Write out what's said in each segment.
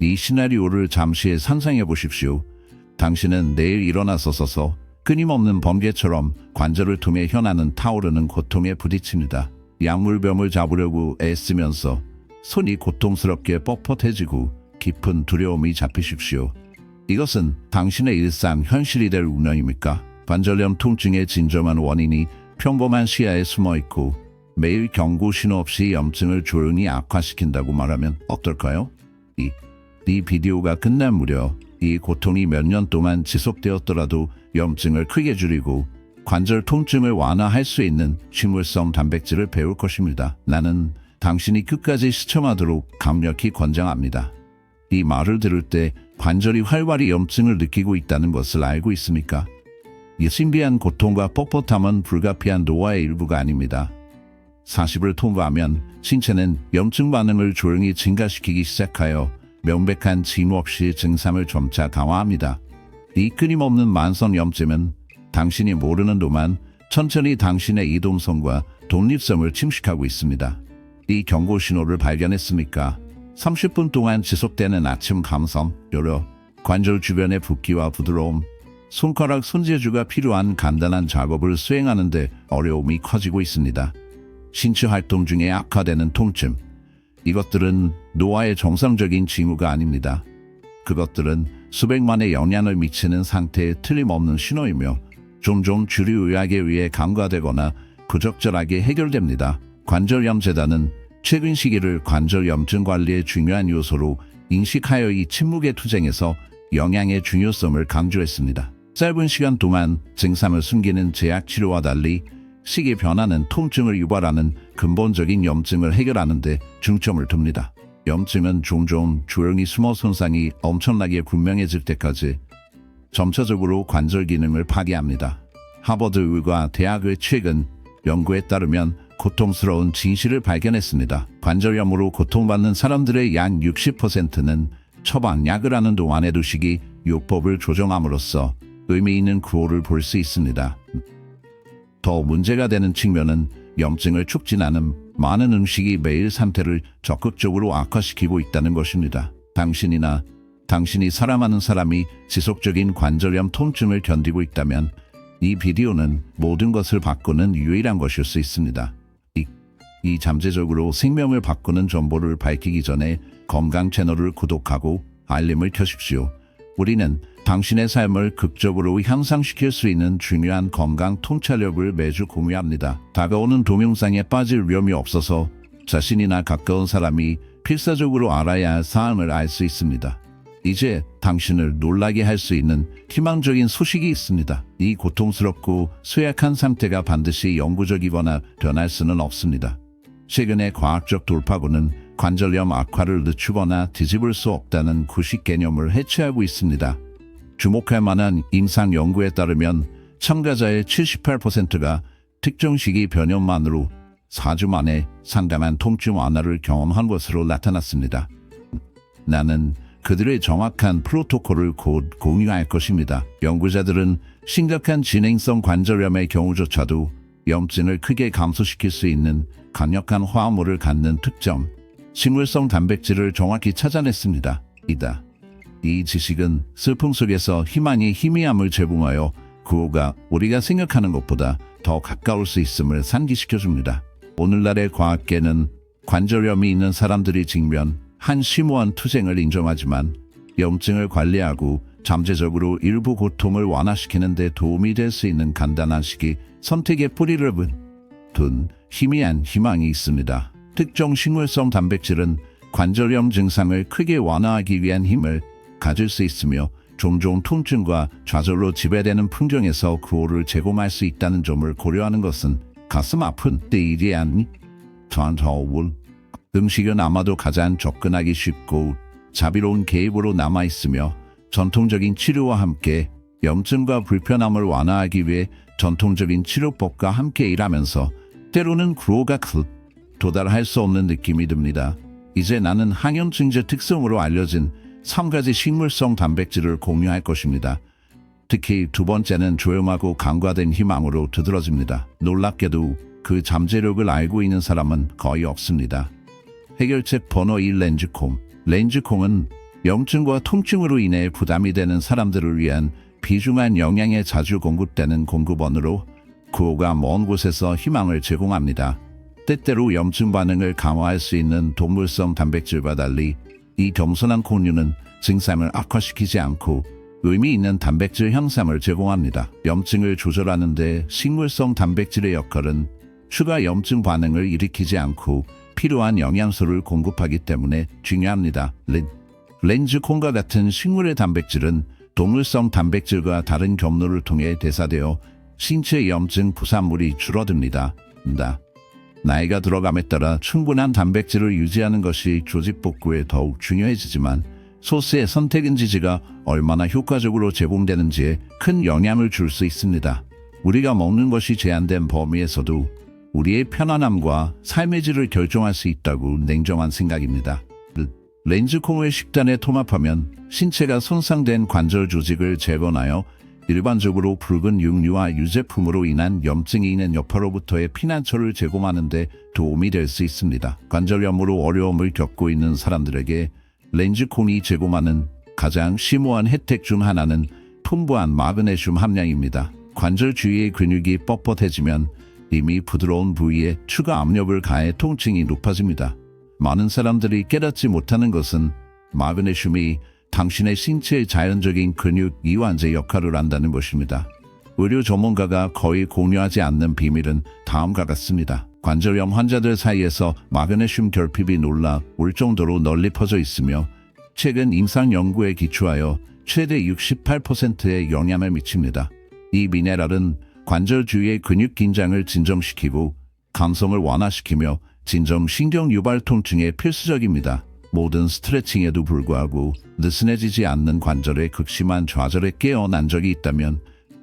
이 시나리오를 잠시 상상해 보십시오. 당신은 내일 일어나서 서서 끊임없는 번개처럼 관절을 통해 현하는 타오르는 고통에 부딪힙니다. 약물병을 잡으려고 애쓰면서 손이 고통스럽게 뻣뻣해지고 깊은 두려움이 잡히십시오. 이것은 당신의 일상 현실이 될 운명입니까? 관절염 통증의 진정한 원인이 평범한 시야에 숨어있고 매일 경고 신호 없이 염증을 조용히 악화시킨다고 말하면 어떨까요? 이 비디오가 끝난 무렵 이 고통이 몇 년 동안 지속되었더라도 염증을 크게 줄이고 관절 통증을 완화할 수 있는 식물성 단백질을 배울 것입니다. 나는 당신이 끝까지 시청하도록 강력히 권장합니다. 이 말을 들을 때 관절이 활발히 염증을 느끼고 있다는 것을 알고 있습니까? 이 신비한 고통과 뻣뻣함은 불가피한 노화의 일부가 아닙니다. 40을 통과하면 신체는 염증 반응을 조용히 증가시키기 시작하여 명백한 징후 없이 증상을 점차 강화합니다. 이 끊임없는 만성 염증은 당신이 모르는 동안 천천히 당신의 이동성과 독립성을 침식하고 있습니다. 이 경고 신호를 발견했습니까? 30분 동안 지속되는 아침 감성, 요러, 관절 주변의 붓기와 부드러움, 손가락 손재주가 필요한 간단한 작업을 수행하는데 어려움이 커지고 있습니다. 신체 활동 중에 악화되는 통증, 이것들은 노화의 정상적인 징후가 아닙니다. 그것들은 수백만의 영향을 미치는 상태에 틀림없는 신호이며 종종 주류의학에 의해 간과되거나 부적절하게 해결됩니다. 관절염재단은 최근 시기를 관절염증 관리의 중요한 요소로 인식하여 이 침묵의 투쟁에서 영양의 중요성을 강조했습니다. 짧은 시간 동안 증상을 숨기는 제약치료와 달리 시기 변화는 통증을 유발하는 근본적인 염증을 해결하는 데 중점을 둡니다. 염증은 종종 조용히 숨어 손상이 엄청나게 분명해질 때까지 점차적으로 관절 기능을 파괴합니다. 하버드 의과 대학의 최근 연구에 따르면 고통스러운 진실을 발견했습니다. 관절염으로 고통받는 사람들의 약 60%는 처방약을 하는 동안 해두식이 요법을 조정함으로써 의미 있는 구호를 볼 수 있습니다. 더 문제가 되는 측면은 염증을 촉진하는 많은 음식이 매일 상태를 적극적으로 악화시키고 있다는 것입니다. 당신이나 당신이 사랑하는 사람이 지속적인 관절염 통증을 견디고 있다면 이 비디오는 모든 것을 바꾸는 유일한 것일 수 있습니다. 이 잠재적으로 생명을 바꾸는 정보를 밝히기 전에 건강 채널을 구독하고 알림을 켜십시오. 우리는 당신의 삶을 극적으로 향상시킬 수 있는 중요한 건강 통찰력을 매주 공유합니다. 다가오는 동영상에 빠질 위험이 없어서 자신이나 가까운 사람이 필사적으로 알아야 할 사항을 알 수 있습니다. 이제 당신을 놀라게 할 수 있는 희망적인 소식이 있습니다. 이 고통스럽고 쇠약한 상태가 반드시 영구적이거나 변할 수는 없습니다. 최근의 과학적 돌파구는 관절염 악화를 늦추거나 뒤집을 수 없다는 구식 개념을 해체하고 있습니다. 주목할 만한 임상 연구에 따르면 참가자의 78%가 특정 시기 변형만으로 4주 만에 상당한 통증 완화를 경험한 것으로 나타났습니다. 나는 그들의 정확한 프로토콜을 곧 공유할 것입니다. 연구자들은 심각한 진행성 관절염의 경우조차도 염증을 크게 감소시킬 수 있는 강력한 화합물을 갖는 특정 식물성 단백질을 정확히 찾아냈습니다. 이 지식은 슬픔 속에서 희망의 희미함을 제공하여 구호가 우리가 생각하는 것보다 더 가까울 수 있음을 상기시켜줍니다. 오늘날의 과학계는 관절염이 있는 사람들이 직면한 심오한 투쟁을 인정하지만 염증을 관리하고 잠재적으로 일부 고통을 완화시키는 데 도움이 될 수 있는 간단한 식이 선택의 뿌리를 둔 희미한 희망이 있습니다. 특정 식물성 단백질은 관절염 증상을 크게 완화하기 위한 힘을 가질 수 있으며 종종 통증과 좌절로 지배되는 풍경에서 구호를 제공할 수 있다는 점을 고려하는 것은 가슴 아픈 일이 아니 전화울 음식은 아마도 가장 접근하기 쉽고 자비로운 개입으로 남아있으며 전통적인 치료와 함께 염증과 불편함을 완화하기 위해 전통적인 치료법과 함께 일하면서 때로는 구호가 도달할 수 없는 느낌이 듭니다. 이제 나는 항염증제 특성으로 알려진 3가지 식물성 단백질을 공유할 것입니다. 특히 두 번째는 조용하고 간과된 희망으로 두드러집니다. 놀랍게도 그 잠재력을 알고 있는 사람은 거의 없습니다. 해결책 번호 1 렌즈콩. 렌즈콩은 염증과 통증으로 인해 부담이 되는 사람들을 위한 비중한 영양에 자주 공급되는 공급원으로 구호가 먼 곳에서 희망을 제공합니다. 때때로 염증 반응을 강화할 수 있는 동물성 단백질과 달리 이 겸손한 콩류는 증상을 악화시키지 않고 의미 있는 단백질 향상을 제공합니다. 염증을 조절하는 데 식물성 단백질의 역할은 추가 염증 반응을 일으키지 않고 필요한 영양소를 공급하기 때문에 중요합니다. 렌즈콩과 같은 식물의 단백질은 동물성 단백질과 다른 경로를 통해 대사되어 신체 염증 부산물이 줄어듭니다. 나이가 들어감에 따라 충분한 단백질을 유지하는 것이 조직 복구에 더욱 중요해지지만 소스의 선택인지가 얼마나 효과적으로 제공되는지에 큰 영향을 줄 수 있습니다. 우리가 먹는 것이 제한된 범위에서도 우리의 편안함과 삶의 질을 결정할 수 있다고 냉정한 생각입니다. 렌즈콩을 식단에 통합하면 신체가 손상된 관절 조직을 재건하여 일반적으로 붉은 육류와 유제품으로 인한 염증이 있는 여파로부터의 피난처를 제공하는 데 도움이 될 수 있습니다. 관절염으로 어려움을 겪고 있는 사람들에게 렌즈콩이 제공하는 가장 심오한 혜택 중 하나는 풍부한 마그네슘 함량입니다. 관절 주위의 근육이 뻣뻣해지면 이미 부드러운 부위에 추가 압력을 가해 통증이 높아집니다. 많은 사람들이 깨닫지 못하는 것은 마그네슘이 당신의 신체의 자연적인 근육 이완제 역할을 한다는 것입니다. 의료 전문가가 거의 공유하지 않는 비밀은 다음과 같습니다. 관절염 환자들 사이에서 마그네슘 결핍이 놀라울 정도로 널리 퍼져 있으며 최근 임상 연구에 기초하여 최대 68%의 영향을 미칩니다. 이 미네랄은 관절 주위의 근육 긴장을 진정시키고 감성을 완화시키며 진정신경 유발 통증에 필수적입니다. 모든 스트레칭에도 불구하고 느슨해지지 않는 관절의 극심한 좌절에 깨어난 적이 있다면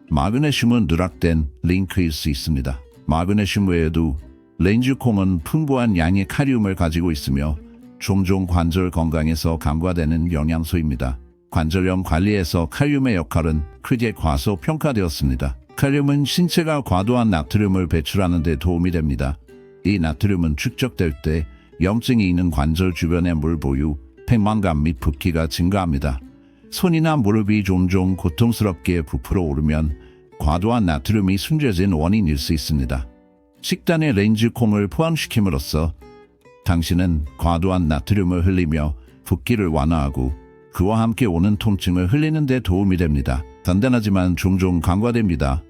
마그네슘은 누락된 링크일 수 있습니다. 마그네슘 외에도 렌즈콩은 풍부한 양의 카리움을 가지고 있으며 종종 관절 건강에서 간과되는 영양소입니다. 관절염 관리에서 칼륨의 역할은 크게 과소평가되었습니다. 칼륨은 신체가 과도한 나트륨을 배출하는 데 도움이 됩니다. 이 나트륨은 축적될 때 염증이 있는 관절 주변의 물 보유, 팽만감 및 붓기가 증가합니다. 손이나 무릎이 종종 고통스럽게 부풀어 오르면 과도한 나트륨이 숨겨진 원인일 수 있습니다. 식단에 렌즈콩을 포함시킴으로써 당신은 과도한 나트륨을 흘리며 붓기를 완화하고 그와 함께 오는 통증을 흘리는 데 도움이 됩니다. 단단하지만 종종 간과됩니다.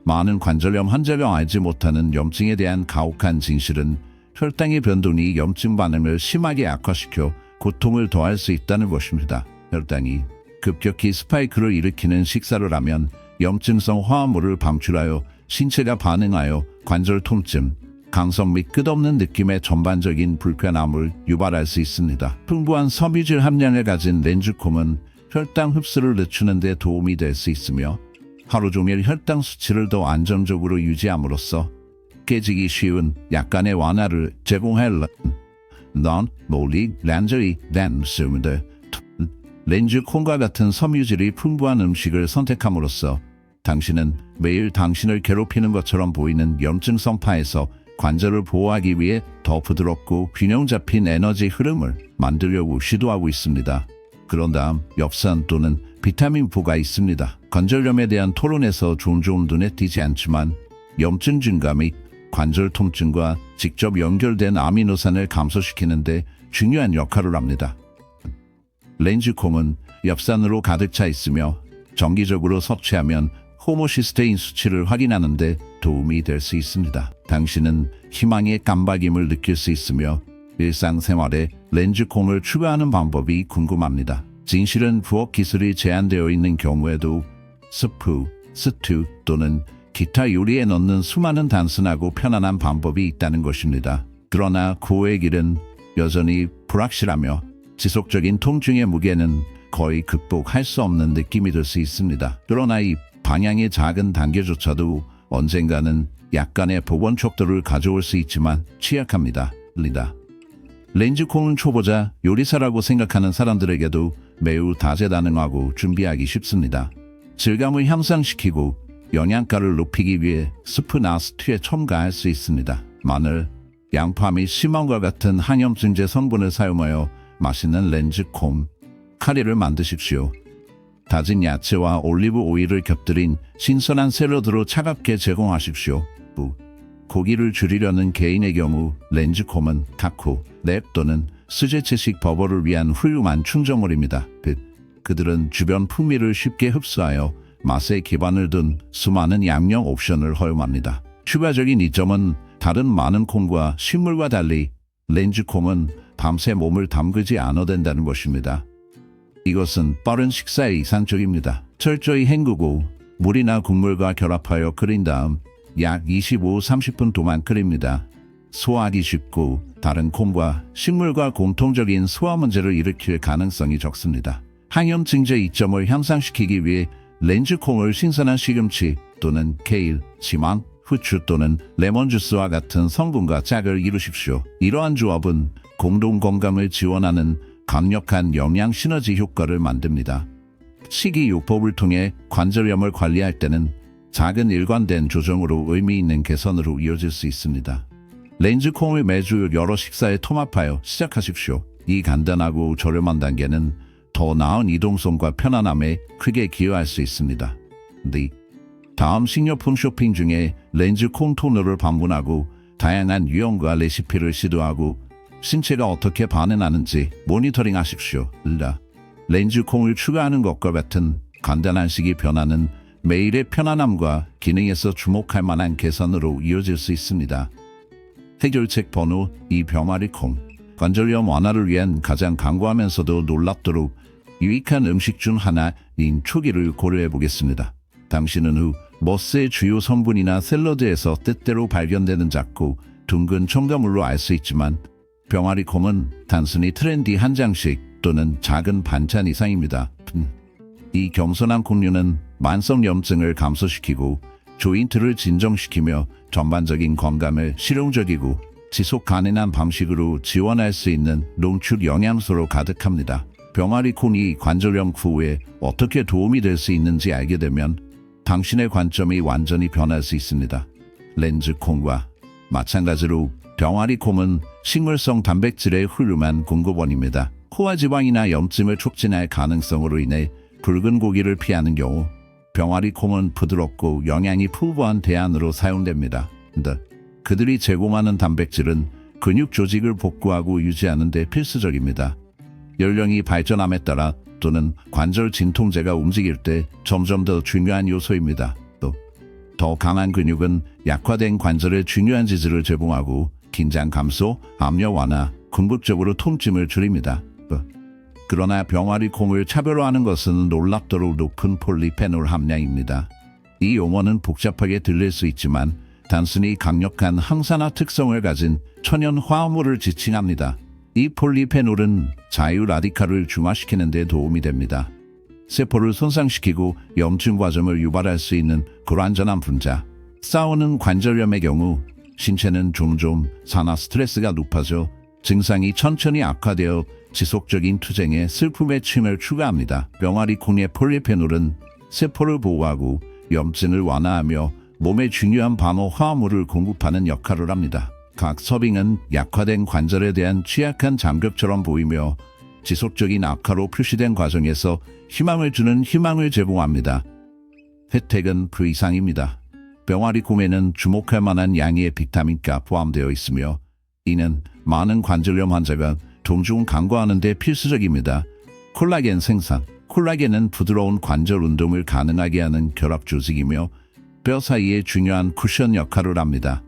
많은 관절염 환자가 알지 못하는 염증에 대한 가혹한 진실은 혈당의 변동이 염증 반응을 심하게 악화시켜 고통을 더할 수 있다는 것입니다. 혈당이 급격히 스파이크를 일으키는 식사를 하면 염증성 화합물을 방출하여 신체가 반응하여 관절 통증, 강성 및 끝없는 느낌의 전반적인 불편함을 유발할 수 있습니다. 풍부한 섬유질 함량을 가진 렌즈콩은 혈당 흡수를 늦추는 데 도움이 될 수 있으며 하루 종일 혈당 수치를 더 안정적으로 유지함으로써 깨지기 쉬운 약간의 완화를 제공할 넌 몰리 렌즈이 댄스인데 렌즈콩과 같은 섬유질이 풍부한 음식을 선택함으로써 당신은 매일 당신을 괴롭히는 것처럼 보이는 염증성 파에서 관절을 보호하기 위해 더 부드럽고 균형 잡힌 에너지 흐름을 만들려고 시도하고 있습니다. 그런 다음 엽산 또는 비타민4가 있습니다. 관절염에 대한 토론에서 종종 눈에 띄지 않지만 염증 증가 및 관절 통증과 직접 연결된 아미노산을 감소시키는 데 중요한 역할을 합니다. 렌즈콩은 엽산으로 가득 차 있으며 정기적으로 섭취하면 호모시스테인 수치를 확인하는 데 도움이 될 수 있습니다. 당신은 희망의 깜박임을 느낄 수 있으며 일상생활에 렌즈콩을 추가하는 방법이 궁금합니다. 진실은 부엌 기술이 제한되어 있는 경우에도 스프, 스튜 또는 기타 요리에 넣는 수많은 단순하고 편안한 방법이 있다는 것입니다. 그러나 그의 길은 여전히 불확실하며 지속적인 통증의 무게는 거의 극복할 수 없는 느낌이 들 수 있습니다. 그러나 이 방향의 작은 단계조차도 언젠가는 약간의 복원 척도를 가져올 수 있지만 취약합니다. 렌즈콩은 초보자 요리사라고 생각하는 사람들에게도 매우 다재다능하고 준비하기 쉽습니다. 질감을 향상시키고 영양가를 높이기 위해 스프나 스튜에 첨가할 수 있습니다. 마늘, 양파 및 시몬과 같은 항염증제 성분을 사용하여 맛있는 렌즈콩, 카레를 만드십시오. 다진 야채와 올리브 오일을 곁들인 신선한 샐러드로 차갑게 제공하십시오. 고기를 줄이려는 개인의 경우 렌즈콤은 타코, 랩 또는 수제채식 버버를 위한 훌륭한 충전물입니다. 그들은 주변 풍미를 쉽게 흡수하여 맛의 기반을 둔 수많은 양념 옵션을 허용합니다. 추가적인 이점은 다른 많은 콩과 식물과 달리 렌즈콤은 밤새 몸을 담그지 않아도 된다는 것입니다. 이것은 빠른 식사에 이상적입니다. 철저히 헹구고 물이나 국물과 결합하여 끓인 다음 약 25-30분 동안 끓입니다. 소화하기 쉽고 다른 콩과 식물과 공통적인 소화 문제를 일으킬 가능성이 적습니다. 항염 증제 이점을 향상시키기 위해 렌즈콩을 신선한 시금치 또는 케일, 지망, 후추 또는 레몬 주스와 같은 성분과 짝을 이루십시오. 이러한 조합은 공동 건강을 지원하는 강력한 영양 시너지 효과를 만듭니다. 식이요법을 통해 관절염을 관리할 때는 작은 일관된 조정으로 의미 있는 개선으로 이어질 수 있습니다. 렌즈콩을 매주 여러 식사에 통합하여 시작하십시오. 이 간단하고 저렴한 단계는 더 나은 이동성과 편안함에 크게 기여할 수 있습니다. 다음 식료품 쇼핑 중에 렌즈콩 토너를 방문하고 다양한 유형과 레시피를 시도하고 신체가 어떻게 반응하는지 모니터링 하십시오. 렌즈콩을 추가하는 것과 같은 간단한 식이 변화는 매일의 편안함과 기능에서 주목할 만한 개선으로 이어질 수 있습니다. 해결책 번호 2 병아리콩. 관절염 완화를 위한 가장 강구하면서도 놀랍도록 유익한 음식 중 하나인 초기를 고려해 보겠습니다. 당신은 후 머스의 주요 성분이나 샐러드에서 때때로 발견되는 작고 둥근 첨가물로 알 수 있지만 병아리콩은 단순히 트렌디 한 장씩 또는 작은 반찬 이상입니다. 이 겸손한 콩류는 만성염증을 감소시키고 조인트를 진정시키며 전반적인 건강을 실용적이고 지속 가능한 방식으로 지원할 수 있는 농축 영양소로 가득합니다. 병아리콩이 관절염 후에 어떻게 도움이 될 수 있는지 알게 되면 당신의 관점이 완전히 변할 수 있습니다. 렌즈콩과 마찬가지로 병아리콩은 식물성 단백질의 훌륭한 공급원입니다. 포화지방이나 염증을 촉진할 가능성으로 인해 붉은 고기를 피하는 경우 병아리콩은 부드럽고 영양이 풍부한 대안으로 사용됩니다. 그들이 제공하는 단백질은 근육 조직을 복구하고 유지하는 데 필수적입니다. 연령이 발전함에 따라 또는 관절 진통제가 움직일 때 점점 더 중요한 요소입니다. 더 강한 근육은 약화된 관절에 중요한 지지를 제공하고 긴장 감소, 압력 완화, 궁극적으로 통증을 줄입니다. 그러나 병아리콩을 차별화하는 것은 놀랍도록 높은 폴리페놀 함량입니다. 이 용어는 복잡하게 들릴 수 있지만 단순히 강력한 항산화 특성을 가진 천연 화합물을 지칭합니다. 이 폴리페놀은 자유 라디칼을 중화시키는 데 도움이 됩니다. 세포를 손상시키고 염증 과정을 유발할 수 있는 불완전한 분자. 싸우는 관절염의 경우 신체는 종종 산화 스트레스가 높아져 증상이 천천히 악화되어 지속적인 투쟁에 슬픔의 층을 추가합니다. 병아리콩의 폴리페놀은 세포를 보호하고 염증을 완화하며 몸에 중요한 방어 화합물을 공급하는 역할을 합니다. 각 서빙은 약화된 관절에 대한 취약한 장벽처럼 보이며 지속적인 악화로 표시된 과정에서 희망을 주는 희망을 제공합니다. 혜택은 그 이상입니다. 병아리콩에는 주목할 만한 양의 비타민가 포함되어 있으며 이는 많은 관절염 환자가 동중 간과하는 데 필수적입니다. 콜라겐 생산. 콜라겐은 부드러운 관절 운동을 가능하게 하는 결합 조직이며 뼈 사이에 중요한 쿠션 역할을 합니다.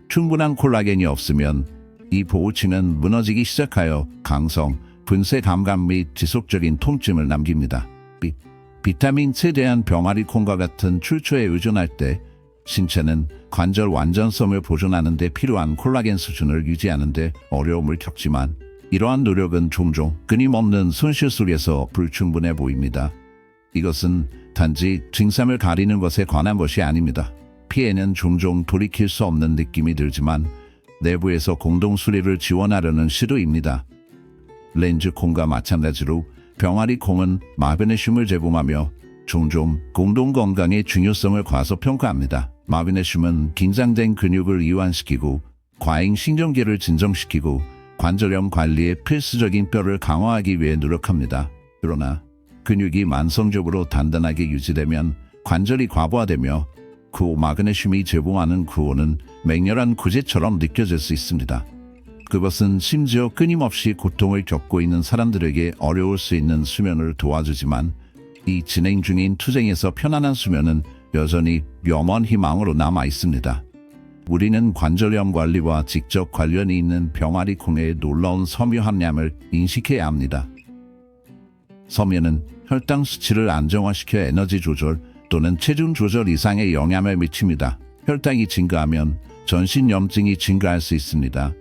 충분한 콜라겐이 없으면 이 보호층은 무너지기 시작하여 강성, 분쇄 감각 및 지속적인 통증을 남깁니다. 비타민 C에 대한 병아리콩과 같은 출처에 의존할 때 신체는 관절 완전성을 보존하는 데 필요한 콜라겐 수준을 유지하는 데 어려움을 겪지만 이러한 노력은 종종 끊임없는 손실 속에서 불충분해 보입니다. 이것은 단지 증상을 가리는 것에 관한 것이 아닙니다. 피해는 종종 돌이킬 수 없는 느낌이 들지만 내부에서 공동 수리를 지원하려는 시도입니다. 렌즈콩과 마찬가지로 병아리콩은 마그네슘을 제공하며 종종 공동 건강의 중요성을 과소평가합니다. 마그네슘은 긴장된 근육을 이완시키고 과잉 신경계를 진정시키고 관절염 관리에 필수적인 뼈를 강화하기 위해 노력합니다. 그러나 근육이 만성적으로 단단하게 유지되면 관절이 과부하되며 구마그네슘이 제공하는 구호는 맹렬한 구제처럼 느껴질 수 있습니다. 그것은 심지어 끊임없이 고통을 겪고 있는 사람들에게 어려울 수 있는 수면을 도와주지만 이 진행 중인 투쟁에서 편안한 수면은 여전히 염원 희망으로 남아 있습니다. 우리는 관절염 관리와 직접 관련이 있는 병아리 콩의 놀라운 섬유함량을 인식해야 합니다. 섬유는 혈당 수치를 안정화시켜 에너지 조절 또는 체중 조절 이상의 영향을 미칩니다. 혈당이 증가하면 전신 염증이 증가할 수 있습니다.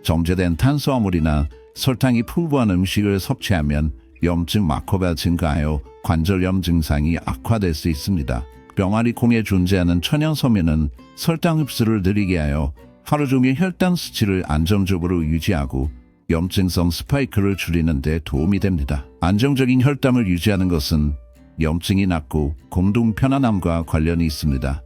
정제된 탄수화물이나 설탕이 풍부한 음식을 섭취하면 염증 마커가 증가하여 관절염 증상이 악화될 수 있습니다. 병아리 콩에 존재하는 천연 섬유는 설탕 흡수를 느리게 하여 하루 종일 혈당 수치를 안정적으로 유지하고 염증성 스파이크를 줄이는 데 도움이 됩니다. 안정적인 혈당을 유지하는 것은 염증이 낮고 공동 편안함과 관련이 있습니다.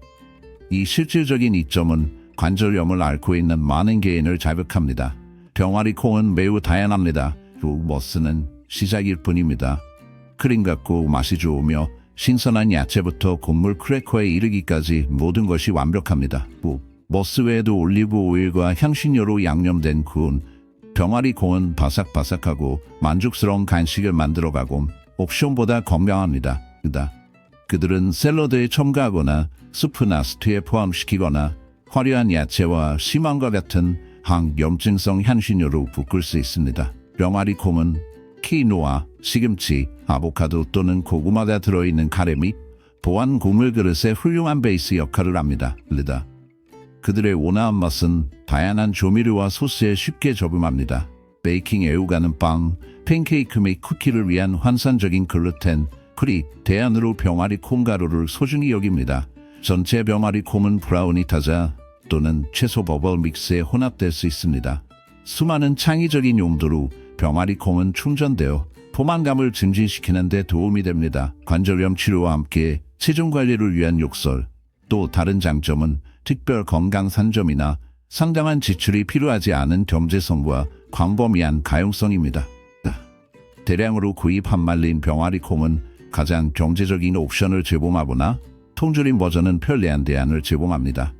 이 실질적인 이점은 관절염을 앓고 있는 많은 개인을 자극합니다. 병아리 콩은 매우 다양합니다. 머스는 시작일 뿐입니다. 크림 같고 맛이 좋으며 신선한 야채부터 곡물 크래커에 이르기까지 모든 것이 완벽합니다. 머스 외에도 올리브 오일과 향신료로 양념된 구운 병아리 콩은 바삭바삭하고 만족스러운 간식을 만들어가고 옵션보다 건강합니다. 그들은 샐러드에 첨가하거나 수프나 스튜에 포함시키거나 화려한 야채와 심함과 같은 항염증성 향신료로 볶을 수 있습니다. 병아리 콩은 키노아, 시금치, 아보카도 또는 고구마가 들어있는 카레 및 보안 고물 그릇의 훌륭한 베이스 역할을 합니다. 그들의 온화한 맛은 다양한 조미료와 소스에 쉽게 적응합니다. 베이킹 애우가는 빵, 팬케이크 및 쿠키를 위한 환상적인 글루텐 프리 대안으로 병아리 콩가루를 소중히 여깁니다. 전체 병아리 콩은 브라우니 타자 또는 채소 버블 믹스에 혼합될 수 있습니다. 수많은 창의적인 용도로 병아리 콩은 충전되어 포만감을 증진시키는 데 도움이 됩니다. 관절염 치료와 함께 체중 관리를 위한 욕설, 또 다른 장점은 특별 건강 산점이나 상당한 지출이 필요하지 않은 경제성과 광범위한 가용성입니다. 대량으로 구입한 말린 병아리 콩은 가장 경제적인 옵션을 제공하거나 통조림 버전은 편리한 대안을 제공합니다.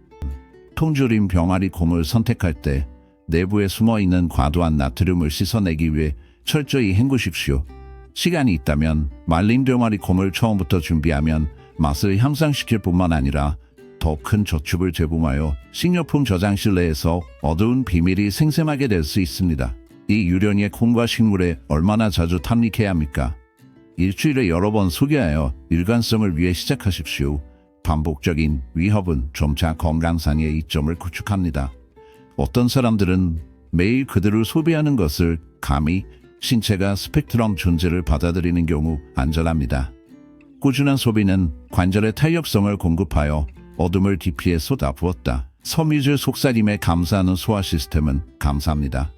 통조림 병아리 콩을 선택할 때 내부에 숨어있는 과도한 나트륨을 씻어내기 위해 철저히 헹구십시오. 시간이 있다면 말린 병아리 콩을 처음부터 준비하면 맛을 향상시킬 뿐만 아니라 더 큰 저축을 제공하여 식료품 저장실 내에서 어두운 비밀이 생생하게 될 수 있습니다. 이 유령의 콩과 식물에 얼마나 자주 탐닉해야 합니까? 일주일에 여러 번 소개하여 일관성을 위해 시작하십시오. 반복적인 위협은 점차 건강상의 이점을 구축합니다. 어떤 사람들은 매일 그들을 소비하는 것을 감히 신체가 스펙트럼 존재를 받아들이는 경우 안전합니다. 꾸준한 소비는 관절의 탄력성을 공급하여 어둠을 깊이에 쏟아부었다. 섬유질 속삭임에 감사하는 소화 시스템은 감사합니다.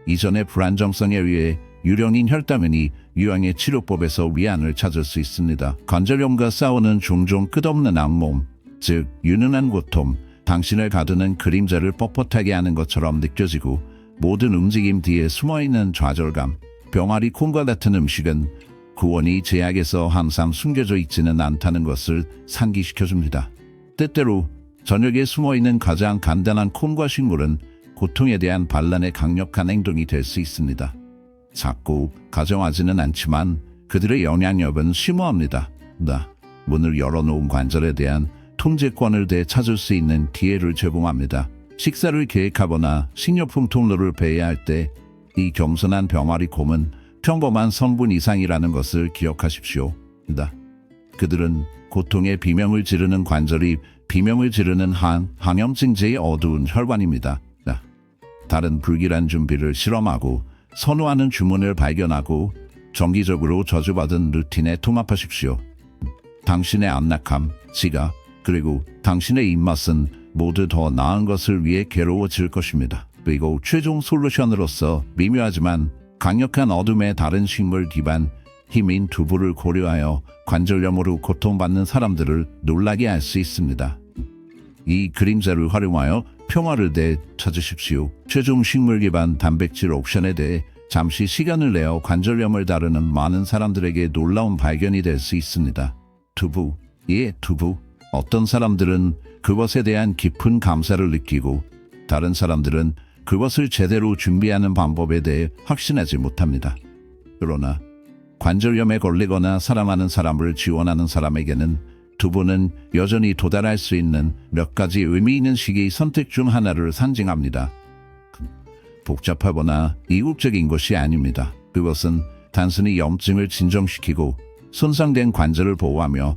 이전의 불안정성에 의해 유령인 혈당은이 유황의 치료법에서 위안을 찾을 수 있습니다. 관절염과 싸우는 종종 끝없는 악몽, 즉 유능한 고통, 당신을 가두는 그림자를 뻣뻣하게 하는 것처럼 느껴지고 모든 움직임 뒤에 숨어있는 좌절감, 병아리 콩과 같은 음식은 구원이 제약에서 항상 숨겨져 있지는 않다는 것을 상기시켜줍니다. 때때로 저녁에 숨어있는 가장 간단한 콩과 식물은 고통에 대한 반란의 강력한 행동이 될 수 있습니다. 작고 가정하지는 않지만 그들의 영향력은 심오합니다. 문을 열어놓은 관절에 대한 통제권을 되찾을 수 있는 기회를 제공합니다. 식사를 계획하거나 식료품 통로를 배회할 때 이 겸손한 병아리 콩은 평범한 성분 이상이라는 것을 기억하십시오. 그들은 고통의 비명을 지르는 관절이 비명을 지르는 항염증제의 어두운 혈관입니다. 다른 불길한 준비를 실험하고 선호하는 주문을 발견하고 정기적으로 저주받은 루틴에 통합하십시오. 당신의 안락함, 지각, 그리고 당신의 입맛은 모두 더 나은 것을 위해 괴로워질 것입니다. 그리고 최종 솔루션으로서 미묘하지만 강력한 어둠의 다른 식물 기반 힘인 두부를 고려하여 관절염으로 고통받는 사람들을 놀라게 할 수 있습니다. 이 그림자를 활용하여 평화를 되찾으십시오. 최종 식물 기반 단백질 옵션에 대해 잠시 시간을 내어 관절염을 다루는 많은 사람들에게 놀라운 발견이 될 수 있습니다. 두부, 두부. 어떤 사람들은 그것에 대한 깊은 감사를 느끼고 다른 사람들은 그것을 제대로 준비하는 방법에 대해 확신하지 못합니다. 그러나 관절염에 걸리거나 사랑하는 사람을 지원하는 사람에게는 두부는 여전히 도달할 수 있는 몇 가지 의미 있는 시기의 선택 중 하나를 상징합니다. 복잡하거나 이국적인 것이 아닙니다. 그것은 단순히 염증을 진정시키고 손상된 관절을 보호하며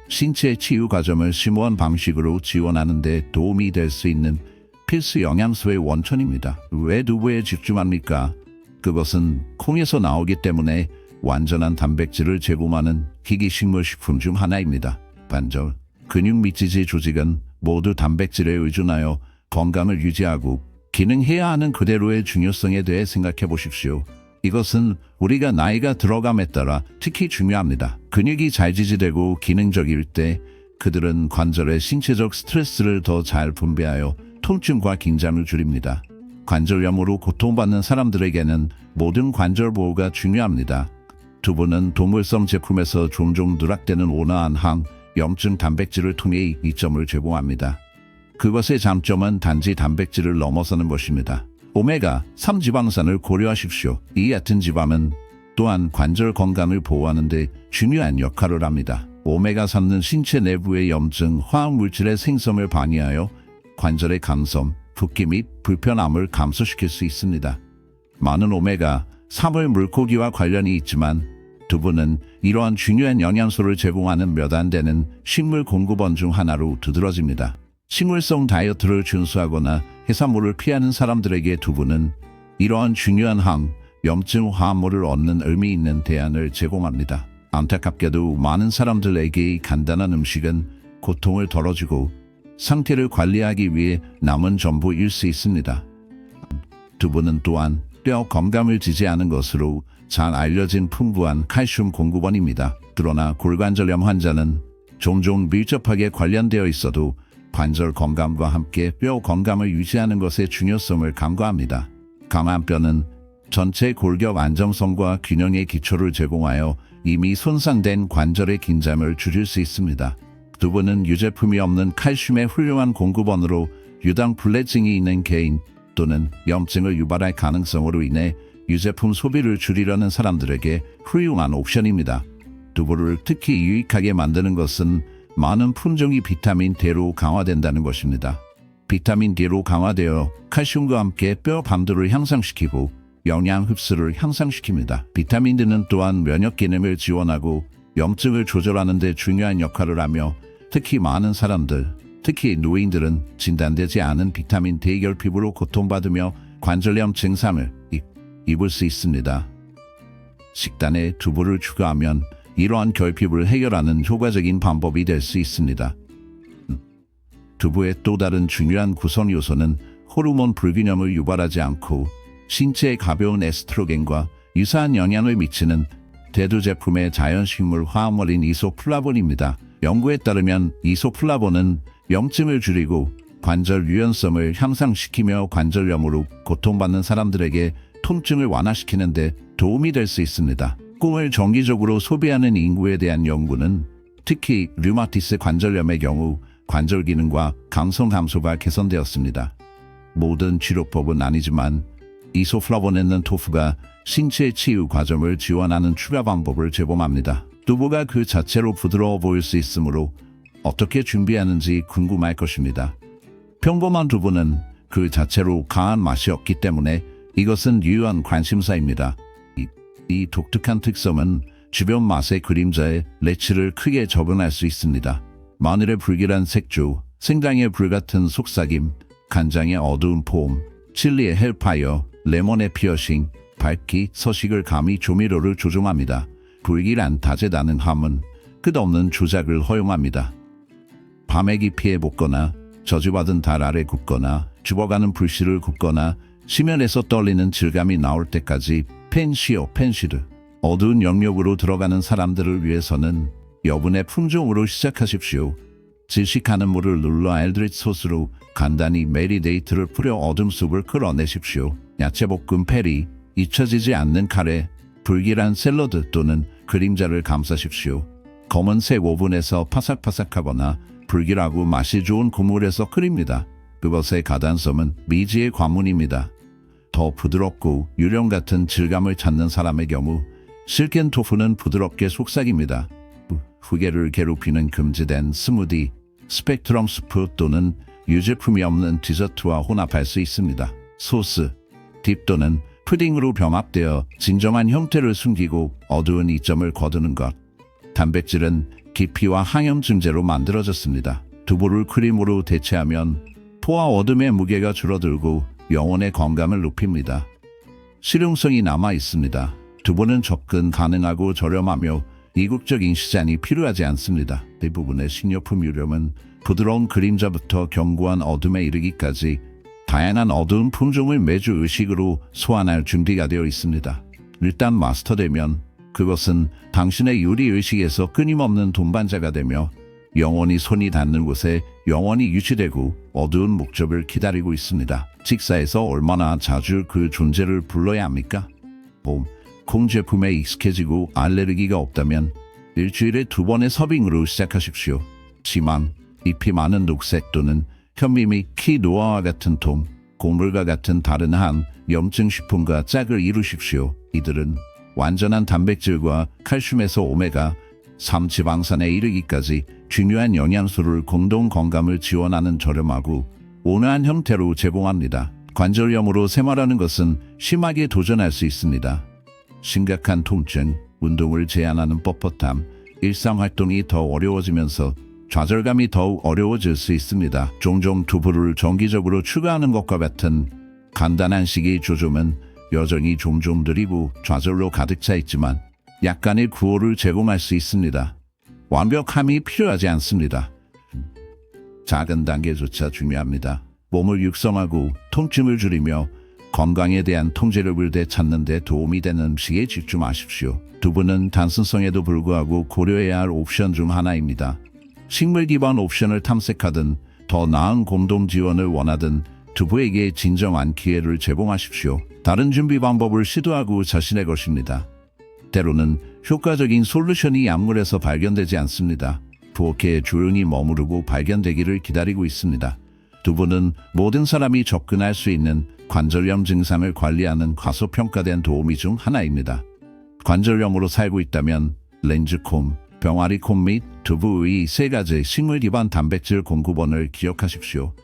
신체 치유 과정을 심오한 방식으로 지원하는 데 도움이 될 수 있는 필수 영양소의 원천입니다. 왜 두부에 집중합니까? 그것은 콩에서 나오기 때문에 완전한 단백질을 제공하는 희귀식물 식품 중 하나입니다. 관절, 근육 및 지지 조직은 모두 단백질에 의존하여 건강을 유지하고 기능해야 하는 그대로의 중요성에 대해 생각해 보십시오. 이것은 우리가 나이가 들어감에 따라 특히 중요합니다. 근육이 잘 지지되고 기능적일 때 그들은 관절의 신체적 스트레스를 더 잘 분배하여 통증과 긴장을 줄입니다. 관절염으로 고통받는 사람들에게는 모든 관절 보호가 중요합니다. 두부는 동물성 제품에서 종종 누락되는 온화한 염증 단백질을 통해 이점을 제공합니다. 그것의 장점은 단지 단백질을 넘어서는 것입니다. 오메가3 지방산을 고려하십시오. 이 얕은 지방은 또한 관절 건강을 보호하는 데 중요한 역할을 합니다. 오메가3는 신체 내부의 염증 화학 물질의 생성을 방해하여 관절의 감소, 붓기 및 불편함을 감소시킬 수 있습니다. 많은 오메가3을 물고기와 관련이 있지만 두부는 이러한 중요한 영양소를 제공하는 몇 안 되는 식물 공급원 중 하나로 두드러집니다. 식물성 다이어트를 준수하거나 해산물을 피하는 사람들에게 두부는 이러한 중요한 염증 화합물을 얻는 의미 있는 대안을 제공합니다. 안타깝게도 많은 사람들에게 이 간단한 음식은 고통을 덜어주고 상태를 관리하기 위해 남은 전부일 수 있습니다. 두부는 또한 뼈 건강을 지지하는 것으로 잘 알려진 풍부한 칼슘 공급원입니다. 그러나 골관절염 환자는 종종 밀접하게 관련되어 있어도 관절 건강과 함께 뼈 건강을 유지하는 것의 중요성을 간과합니다. 강한 뼈는 전체 골격 안정성과 균형의 기초를 제공하여 이미 손상된 관절의 긴장을 줄일 수 있습니다. 두부는 유제품이 없는 칼슘의 훌륭한 공급원으로 유당 불내증이 있는 개인 또는 염증을 유발할 가능성으로 인해 유제품 소비를 줄이려는 사람들에게 훌륭한 옵션입니다. 두부를 특히 유익하게 만드는 것은 많은 품종이 비타민 D로 강화된다는 것입니다. 비타민 D로 강화되어 칼슘과 함께 뼈 반도를 향상시키고 영양 흡수를 향상시킵니다. 비타민 D는 또한 면역 기능을 지원하고 염증을 조절하는 데 중요한 역할을 하며 특히 많은 사람들, 특히 노인들은 진단되지 않은 비타민 D 결핍으로 고통받으며 관절염 증상을 입을 수 있습니다. 식단에 두부를 추가하면 이러한 결핍을 해결하는 효과적인 방법이 될 수 있습니다. 두부의 또 다른 중요한 구성 요소는 호르몬 불균형을 유발하지 않고 신체에 가벼운 에스트로겐과 유사한 영향을 미치는 대두 제품의 자연식물 화합물인 이소플라본입니다. 연구에 따르면 이소플라본은 염증을 줄이고 관절 유연성을 향상시키며 관절염으로 고통받는 사람들에게 통증을 완화시키는 데 도움이 될 수 있습니다. 콩을 정기적으로 소비하는 인구에 대한 연구는 특히 류마티스 관절염의 경우 관절 기능과 강성 감소가 개선되었습니다. 모든 치료법은 아니지만 이소플라본에는 토fu가 신체 치유 과정을 지원하는 추가 방법을 제공합니다. 두부가 그 자체로 부드러워 보일 수 있으므로 어떻게 준비하는지 궁금할 것입니다. 평범한 두부는 그 자체로 강한 맛이 없기 때문에 이것은 유효한 관심사입니다. 이 독특한 특성은 주변 맛의 그림자에 레치를 크게 적응할 수 있습니다. 마늘의 불길한 색조, 생강의 불같은 속삭임, 간장의 어두운 폼, 칠리의 헬파이어, 레몬의 피어싱, 밝기, 서식을 감히 조미료를 조종합니다. 불길한 다재다능 함은 끝없는 조작을 허용합니다. 밤에 깊이에 볶거나 저주받은 달 아래 굽거나 죽어가는 불씨를 굽거나 심연에서 떨리는 질감이 나올 때까지 펜시드. 어두운 영역으로 들어가는 사람들을 위해서는 여분의 품종으로 시작하십시오. 질식하는 물을 눌러 알드리치 소스로 간단히 메리네이트를 뿌려 어둠 숲을 끌어내십시오. 야채볶음 페리, 잊혀지지 않는 카레, 불길한 샐러드 또는 그림자를 감싸십시오. 검은색 오븐에서 파삭파삭하거나 불길하고 맛이 좋은 국물에서 끓입니다. 그것의 가단섬은 미지의 관문입니다. 더 부드럽고 유령 같은 질감을 찾는 사람의 경우 실켄 토푸는 부드럽게 속삭입니다. 후계를 괴롭히는 금지된 스무디, 스펙트럼 스프 또는 유제품이 없는 디저트와 혼합할 수 있습니다. 소스, 딥 또는 푸딩으로 병합되어 진정한 형태를 숨기고 어두운 이점을 거두는 것. 단백질은 깊이와 항염 증제로 만들어졌습니다. 두부를 크림으로 대체하면 포와 어둠의 무게가 줄어들고 영혼의 건강을 높입니다. 실용성이 남아 있습니다. 두부는 접근 가능하고 저렴하며 이국적인 시장이 필요하지 않습니다. 대부분의 식료품 유령은 부드러운 그림자부터 견고한 어둠에 이르기까지 다양한 어두운 품종을 매주 의식으로 소환할 준비가 되어 있습니다. 일단 마스터되면 그것은 당신의 요리의식에서 끊임없는 동반자가 되며 영원히 손이 닿는 곳에 영원히 유지되고 어두운 목적을 기다리고 있습니다. 식사에서 얼마나 자주 그 존재를 불러야 합니까? 콩 제품에 익숙해지고 알레르기가 없다면 일주일에 2번의 서빙으로 시작하십시오. 지망, 잎이 많은 녹색 또는 현미 및 키노아와 같은 통, 곡물과 같은 다른 한 염증 식품과 짝을 이루십시오. 이들은 완전한 단백질과 칼슘에서 오메가 3 지방산에 이르기까지 중요한 영양소를 공동 건강을 지원하는 저렴하고 온화한 형태로 제공합니다. 관절염으로 생활하는 것은 심하게 도전할 수 있습니다. 심각한 통증, 운동을 제한하는 뻣뻣함, 일상활동이 더 어려워지면서 좌절감이 더욱 어려워질 수 있습니다. 종종 두부를 정기적으로 추가하는 것과 같은 간단한 식이 조점은 여전히 종종 느리고 좌절로 가득 차 있지만 약간의 구호를 제공할 수 있습니다. 완벽함이 필요하지 않습니다. 작은 단계조차 중요합니다. 몸을 육성하고 통증을 줄이며 건강에 대한 통제력을 되찾는 데 도움이 되는 음식에 집중하십시오. 두부는 단순성에도 불구하고 고려해야 할 옵션 중 하나입니다. 식물 기반 옵션을 탐색하든 더 나은 공동 지원을 원하든 두부에게 진정한 기회를 제공하십시오. 다른 준비 방법을 시도하고 자신의 것입니다. 때로는 효과적인 솔루션이 약물에서 발견되지 않습니다. 부엌에 조용히 머무르고 발견되기를 기다리고 있습니다. 두부는 모든 사람이 접근할 수 있는 관절염 증상을 관리하는 과소평가된 도우미 중 하나입니다. 관절염으로 살고 있다면 렌즈콤, 병아리콤 및 두부의 3가지 식물 기반 단백질 공급원을 기억하십시오.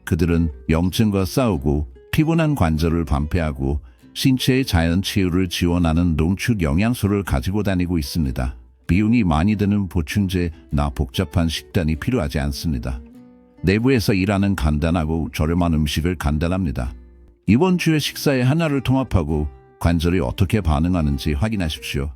그들은 염증과 싸우고 피곤한 관절을 방패하고 신체의 자연 치유를 지원하는 농축 영양소를 가지고 다니고 있습니다. 비용이 많이 드는 보충제나 복잡한 식단이 필요하지 않습니다. 내부에서 일하는 간단하고 저렴한 음식을 간단합니다. 이번 주의 식사의 하나를 통합하고 관절이 어떻게 반응하는지 확인하십시오.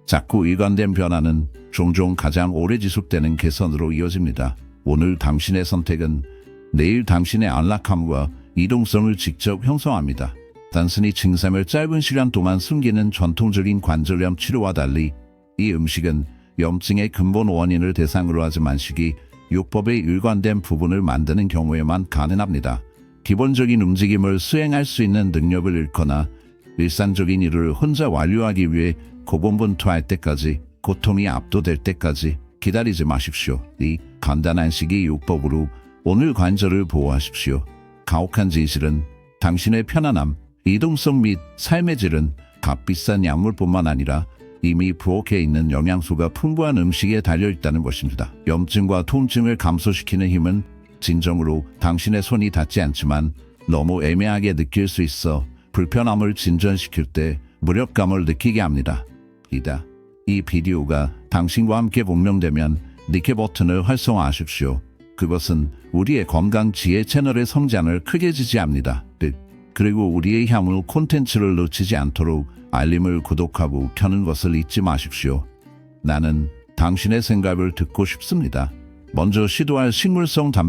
작고 일관된 변화는 종종 가장 오래 지속되는 개선으로 이어집니다. 오늘 당신의 선택은 내일 당신의 안락함과 이동성을 직접 형성합니다. 단순히 증상을 짧은 시간 동안 숨기는 전통적인 관절염 치료와 달리 이 음식은 염증의 근본 원인을 대상으로 하지만 식이 요법의 일관된 부분을 만드는 경우에만 가능합니다. 기본적인 움직임을 수행할 수 있는 능력을 잃거나 일상적인 일을 혼자 완료하기 위해 고군분투할 때까지, 고통이 압도될 때까지 기다리지 마십시오. 이 간단한 식이 요법으로 오늘 관절을 보호하십시오. 가혹한 진실은 당신의 편안함, 이동성 및 삶의 질은 값비싼 약물뿐만 아니라 이미 부엌에 있는 영양소가 풍부한 음식에 달려있다는 것입니다. 염증과 통증을 감소시키는 힘은 진정으로 당신의 손이 닿지 않지만 너무 애매하게 느낄 수 있어 불편함을 진전시킬 때 무력감을 느끼게 합니다. 이 비디오가 당신과 함께 공명되면 니케 버튼을 활성화하십시오. 그것은 우리의 건강 지혜 채널의 성장을 크게 지지합니다. 그리고 우리의 향후 콘텐츠를 놓치지 않도록 알림을 구독하고 켜는 것을 잊지 마십시오. 나는 당신의 생각을 듣고 싶습니다. 먼저 시도할 식물성